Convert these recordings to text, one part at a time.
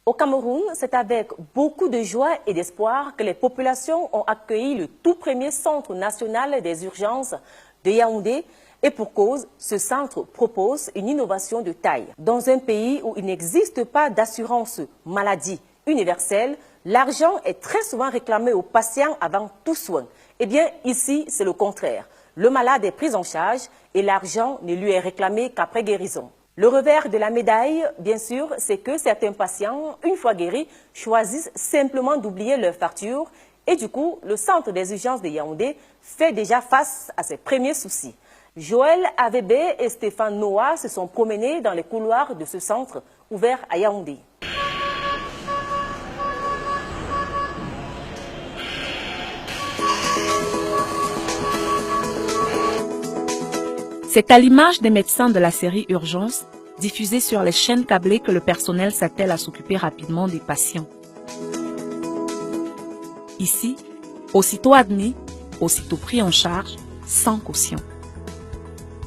Au Cameroun, c'est avec beaucoup de joie et d'espoir que les populations ont accueilli le tout premier centre national des urgences de Yaoundé. Et pour cause, ce centre propose une innovation de taille. Dans un pays où il n'existe pas d'assurance maladie universelle, l'argent est très souvent réclamé aux patients avant tout soin. Eh bien, ici, c'est le contraire. Le malade est pris en charge et l'argent ne lui est réclamé qu'après guérison. Le revers de la médaille, bien sûr, c'est que certains patients, une fois guéris, choisissent simplement d'oublier leur facture et du coup, le centre des urgences de Yaoundé fait déjà face à ses premiers soucis. Joël AVB et Stéphane Noah se sont promenés dans les couloirs de ce centre ouvert à Yaoundé. C'est à l'image des médecins de la série Urgence, diffusée sur les chaînes câblées, que le personnel s'attelle à s'occuper rapidement des patients. Ici, aussitôt admis, aussitôt pris en charge, sans caution.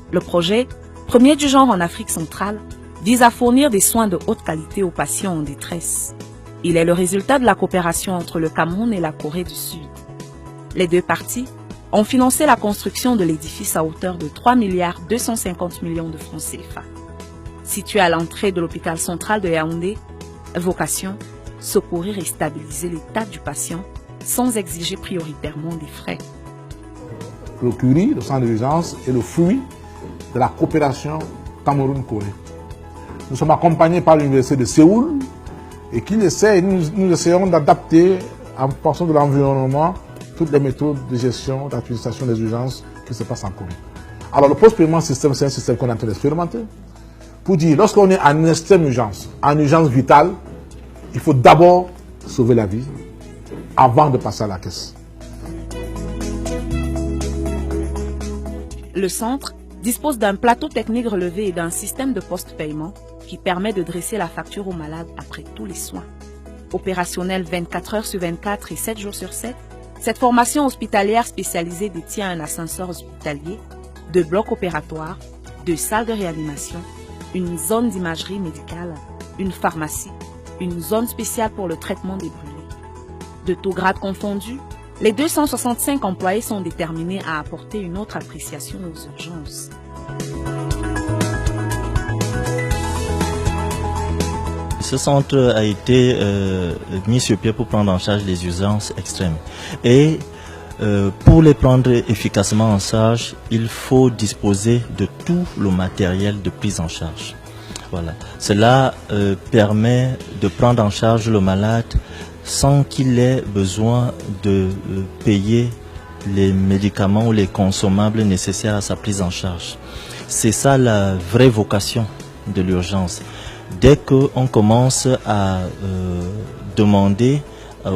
Le projet, premier du genre en Afrique centrale, vise à fournir des soins de haute qualité aux patients en détresse. Il est le résultat de la coopération entre le Cameroun et la Corée du Sud. Les deux parties ont financé la construction de l'édifice à hauteur de 3,250 milliards de francs CFA. Situé à l'entrée de l'hôpital central de Yaoundé, vocation, secourir et stabiliser l'état du patient sans exiger prioritairement des frais. Le CURI, le centre d'urgence, est le fruit de la coopération Cameroun-Corée. Nous sommes accompagnés par l'Université de Séoul et nous essayons d'adapter en fonction de l'environnement toutes les méthodes de gestion, d'administration des urgences qui se passent en Corée. Alors le post-paiement système, c'est un système qu'on est en train d'expérimenter. Pour dire, lorsqu'on est en extrême urgence, en urgence vitale, il faut d'abord sauver la vie avant de passer à la caisse. Le centre dispose d'un plateau technique relevé et d'un système de post-paiement qui permet de dresser la facture au malade après tous les soins. Opérationnel 24 heures sur 24 et 7 jours sur 7, cette formation hospitalière spécialisée détient un ascenseur hospitalier, 2 blocs opératoires, 2 salles de réanimation, une zone d'imagerie médicale, une pharmacie, une zone spéciale pour le traitement des brûlés. De tous grades confondus, les 265 employés sont déterminés à apporter une autre appréciation aux urgences. Ce centre a été mis sur pied pour prendre en charge les urgences extrêmes. Et pour les prendre efficacement en charge, il faut disposer de tout le matériel de prise en charge. Voilà. Cela permet de prendre en charge le malade sans qu'il ait besoin de payer les médicaments ou les consommables nécessaires à sa prise en charge. C'est ça la vraie vocation de l'urgence. Dès qu'on commence à demander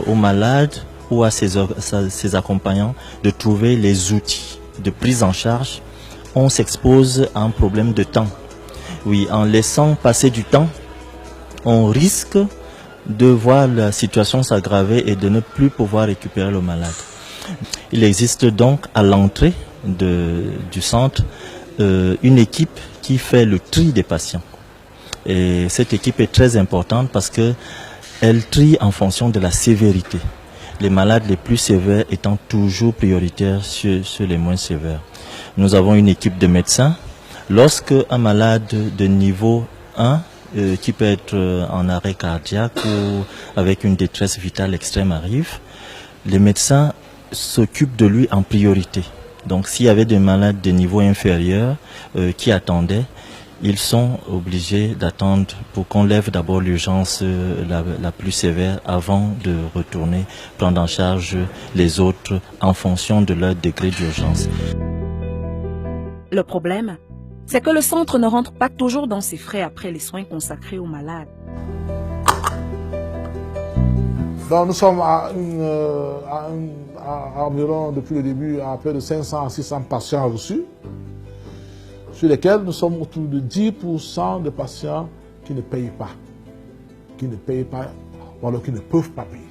aux malades ou à ses accompagnants de trouver les outils de prise en charge, on s'expose à un problème de temps. Oui, en laissant passer du temps, on risque de voir la situation s'aggraver et de ne plus pouvoir récupérer le malade. Il existe donc à l'entrée du centre une équipe qui fait le tri des patients. Et cette équipe est très importante parce qu'elle trie en fonction de la sévérité. Les malades les plus sévères étant toujours prioritaires sur les moins sévères. Nous avons une équipe de médecins. Lorsque un malade de niveau 1, qui peut être en arrêt cardiaque ou avec une détresse vitale extrême arrive, les médecins s'occupent de lui en priorité. Donc s'il y avait des malades de niveau inférieur qui attendaient, ils sont obligés d'attendre pour qu'on lève d'abord l'urgence la plus sévère avant de retourner prendre en charge les autres en fonction de leur degré d'urgence. Le problème, c'est que le centre ne rentre pas toujours dans ses frais après les soins consacrés aux malades. Donc nous sommes à environ, depuis le début, à peu de 500 à 600 patients reçus, sur lesquels nous sommes autour de 10% de patients qui ne payent pas. Ou alors qui ne peuvent pas payer.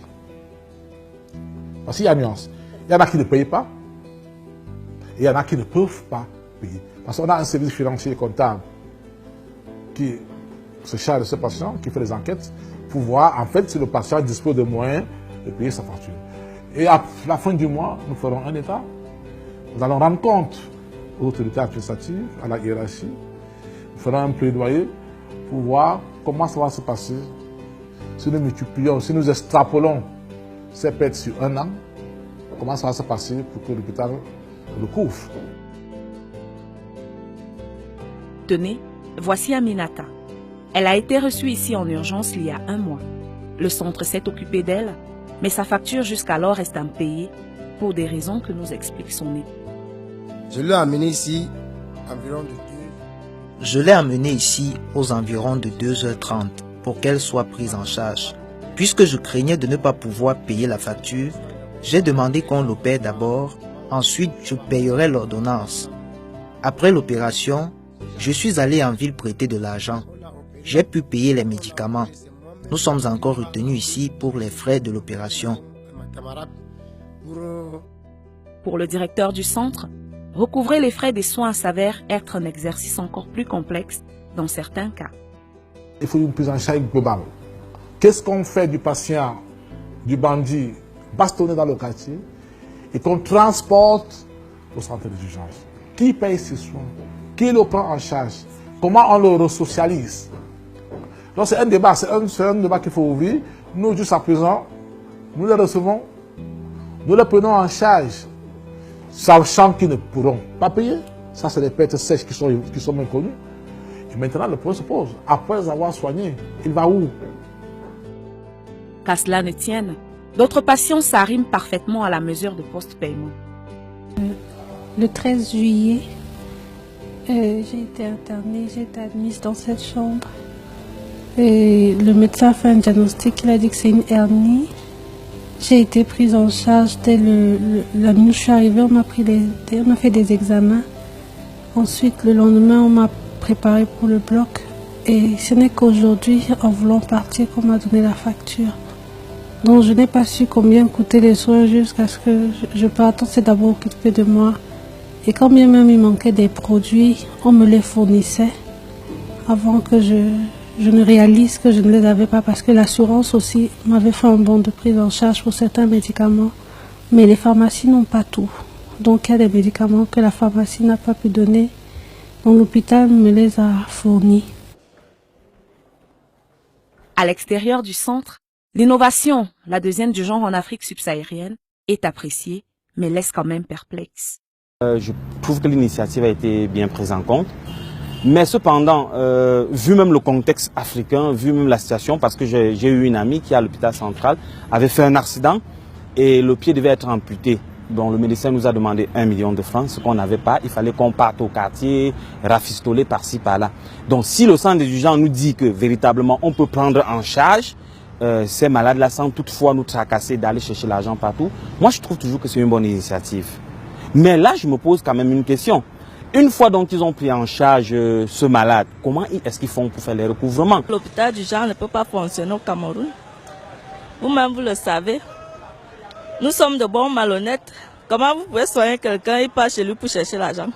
Parce qu'il y a une nuance. Il y en a qui ne payent pas, et il y en a qui ne peuvent pas payer. Parce qu'on a un service financier comptable qui se charge de ce patient, qui fait les enquêtes, pour voir en fait si le patient dispose de moyens de payer sa facture. Et à la fin du mois, nous ferons un état. Nous allons rendre compte aux autorités administratives, à la hiérarchie. Nous ferons un plaidoyer pour voir comment ça va se passer si nous multiplions, si nous extrapolons ces pertes sur un an, comment ça va se passer pour que l'hôpital le couvre. Tenez, voici Aminata. Elle a été reçue ici en urgence il y a 1 mois. Le centre s'est occupé d'elle, mais sa facture jusqu'alors reste impayée pour des raisons que nous explique son époux. Je l'ai amenée ici aux environs de 2h30 pour qu'elle soit prise en charge. Puisque je craignais de ne pas pouvoir payer la facture, j'ai demandé qu'on l'opère d'abord, ensuite je payerai l'ordonnance. Après l'opération, je suis allé en ville prêter de l'argent. J'ai pu payer les médicaments. Nous sommes encore retenus ici pour les frais de l'opération. Pour le directeur du centre, recouvrer les frais des soins s'avère être un exercice encore plus complexe dans certains cas. Il faut une prise en charge globale. Qu'est-ce qu'on fait du patient, du bandit bastonné dans le quartier et qu'on transporte au centre d'urgence? Qui paye ses soins? Qui le prend en charge? Comment on le resocialise? Donc c'est un débat, qu'il faut ouvrir. Nous, jusqu'à présent, nous les recevons, nous les prenons en charge, sachant qu'ils ne pourront pas payer. Ça, c'est des pertes sèches qui sont bien connues. Et maintenant, le problème se pose. Après avoir soigné, il va où? Qu'à cela ne tienne, d'autres patients s'arriment parfaitement à la mesure de post-paiement. Le 13 juillet, j'ai été internée, j'ai été admise dans cette chambre. Et le médecin a fait un diagnostic, il a dit que c'est une hernie. J'ai été prise en charge dès la nuit où je suis arrivée, on m'a fait des examens. Ensuite, le lendemain, on m'a préparé pour le bloc. Et ce n'est qu'aujourd'hui, en voulant partir, qu'on m'a donné la facture. Donc je n'ai pas su combien coûtaient les soins jusqu'à ce que je parte. On s'est d'abord occupé de moi. Et quand bien même il manquait des produits, on me les fournissait avant que je ne réalise que je ne les avais pas, parce que l'assurance aussi m'avait fait un bon de prise en charge pour certains médicaments. Mais les pharmacies n'ont pas tout. Donc il y a des médicaments que la pharmacie n'a pas pu donner. Donc l'hôpital me les a fournis. À l'extérieur du centre, l'innovation, la deuxième du genre en Afrique subsaharienne, est appréciée, mais laisse quand même perplexe. Je trouve que l'initiative a été bien prise en compte. Mais cependant, vu même le contexte africain, vu même la situation, parce que j'ai eu une amie qui à l'hôpital central avait fait un accident et le pied devait être amputé. Donc le médecin nous a demandé 1 million de francs, ce qu'on n'avait pas. Il fallait qu'on parte au quartier, rafistoler par-ci, par-là. Donc si le centre des urgences nous dit que véritablement on peut prendre en charge ces malades-là sans toutefois nous tracasser d'aller chercher l'argent partout, moi je trouve toujours que c'est une bonne initiative. Mais là je me pose quand même une question. Une fois donc qu'ils ont pris en charge ce malade, comment est-ce qu'ils font pour faire les recouvrements? L'hôpital du genre ne peut pas fonctionner au Cameroun. Vous-même, vous le savez. Nous sommes de bons malhonnêtes. Comment vous pouvez soigner quelqu'un, il part chez lui pour chercher l'argent?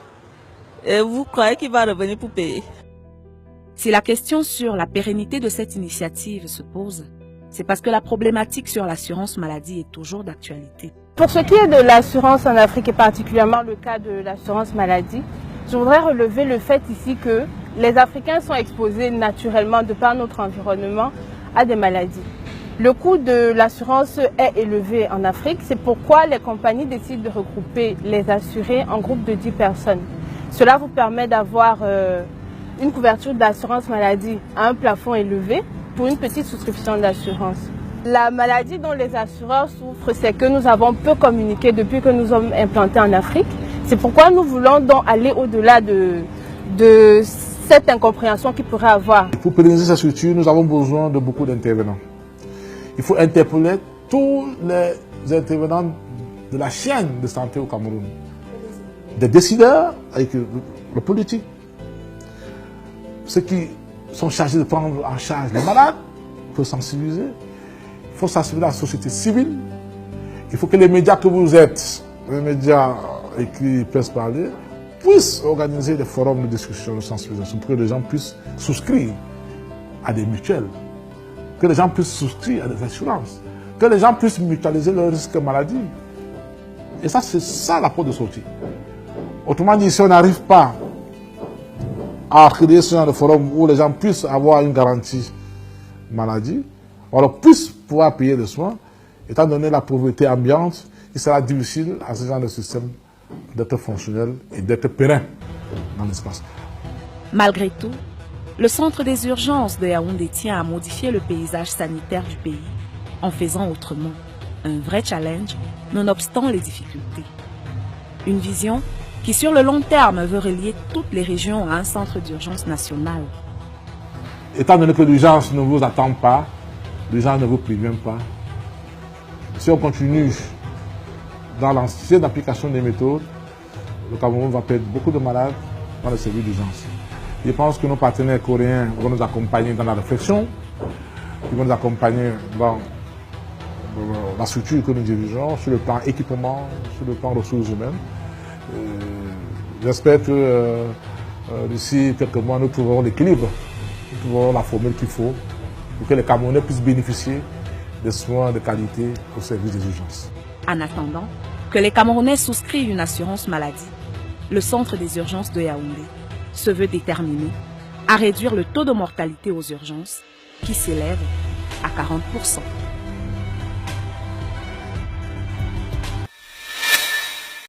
Et vous croyez qu'il va revenir pour payer? Si la question sur la pérennité de cette initiative se pose, c'est parce que la problématique sur l'assurance maladie est toujours d'actualité. Pour ce qui est de l'assurance en Afrique et particulièrement le cas de l'assurance maladie, je voudrais relever le fait ici que les Africains sont exposés naturellement de par notre environnement à des maladies. Le coût de l'assurance est élevé en Afrique, c'est pourquoi les compagnies décident de regrouper les assurés en groupe de 10 personnes. Cela vous permet d'avoir une couverture d'assurance maladie à un plafond élevé pour une petite souscription d'assurance. La maladie dont les assureurs souffrent, c'est que nous avons peu communiqué depuis que nous sommes implantés en Afrique. C'est pourquoi nous voulons donc aller au-delà de cette incompréhension qu'il pourrait avoir. Pour pérenniser cette structure, nous avons besoin de beaucoup d'intervenants. Il faut interpeller tous les intervenants de la chaîne de santé au Cameroun. Des décideurs avec le politique, ceux qui sont chargés de prendre en charge les malades, il faut sensibiliser. Il faut sensibiliser la société civile. Il faut que les médias que vous êtes, les médias écrits, presse parler, puissent organiser des forums de discussion, de sensibilisation pour que les gens puissent souscrire à des mutuelles, que les gens puissent souscrire à des assurances, que les gens puissent mutualiser leurs risques maladie. Et ça, c'est ça la porte de sortie. Autrement dit, si on n'arrive pas à créer ce genre de forum où les gens puissent avoir une garantie maladie, alors puissent pouvoir payer les soins, étant donné la pauvreté ambiante, il sera difficile à ce genre de système d'être fonctionnel et d'être périn dans l'espace. Malgré tout, le centre des urgences de Yaoundé tient à modifier le paysage sanitaire du pays en faisant autrement. Un vrai challenge, nonobstant les difficultés. Une vision qui, sur le long terme, veut relier toutes les régions à un centre d'urgence national. Étant donné que l'urgence ne vous attend pas, l'urgence ne vous prévient pas, si on continue dans l'ancienne application des méthodes, le Cameroun va perdre beaucoup de malades dans le service d'urgence. Je pense que nos partenaires coréens vont nous accompagner dans la réflexion, ils vont nous accompagner dans la structure que nous dirigeons, sur le plan équipement, sur le plan ressources humaines. J'espère que d'ici quelques mois, nous trouverons l'équilibre, nous trouverons la formule qu'il faut pour que les Camerounais puissent bénéficier des soins de qualité au service des urgences. En attendant que les Camerounais souscrivent une assurance maladie, le centre des urgences de Yaoundé se veut déterminé à réduire le taux de mortalité aux urgences qui s'élève à 40%.